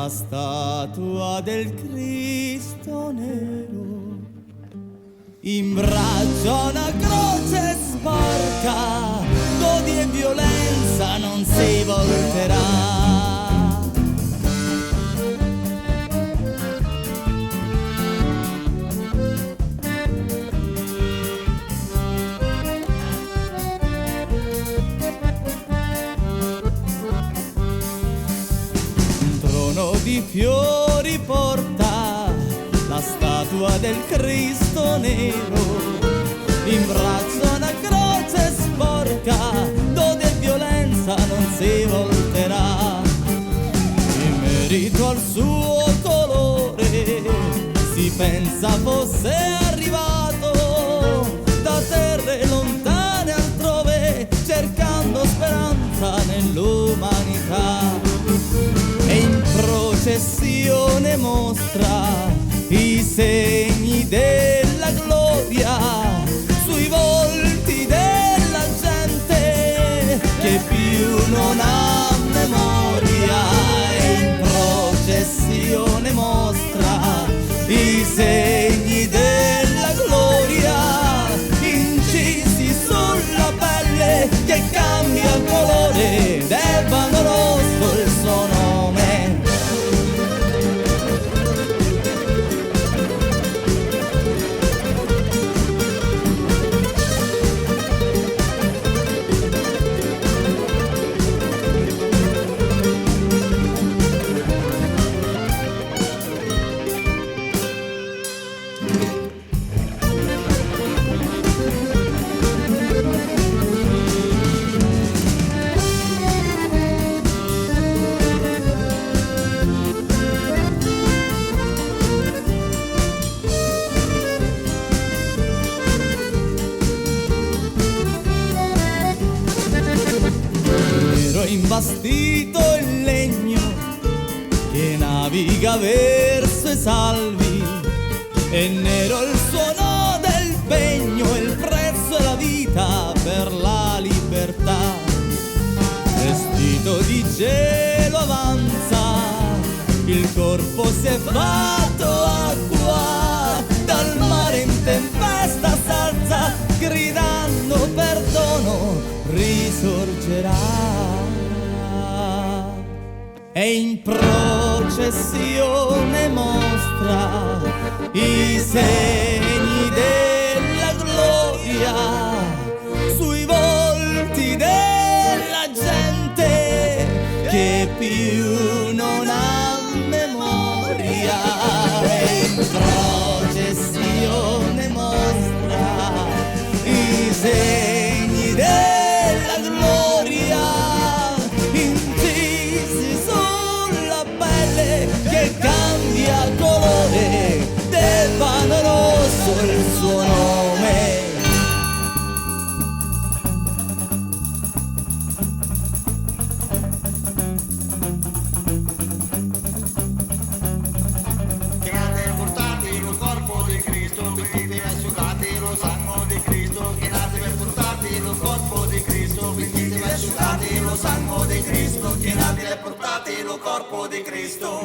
la statua del Cristo nero, in braccio una croce sporca, d'odio e violenza non si volterà. Di fiori porta la statua del Cristo nero, in braccio una croce sporca, d'odio e violenza non si volterà. In merito al suo colore si pensa fosse arrivato da terre lontane altrove, cercando speranza nell'umanità. E in processione mostra i segni della gloria sui volti della gente che più non ha memoria. E in processione mostra i segni della gloria incisi sulla pelle che cambia colore d'ebano rosso il suo nome. Imbastito in legno che naviga verso i salvi, e nero il suono del pegno, il prezzo e la vita per la libertà. Vestito di cielo avanza, il corpo si è fatto acqua, dal mare in tempesta s'alza, gridando perdono risorgerà. E in processione mostra i segni della gloria sui volti della gente che più non ha memoria. E in processione mostra i segni della gloria che cambia colore d'ebano rosso il suo nome. Chiamate portati lo corpo di Cristo, vestiti e asciugati lo sangue di Cristo. Chiamate per portati lo corpo di Cristo, vestiti e asciugati lo sangue di Cristo. Chiamate per portati lo corpo di Cristo.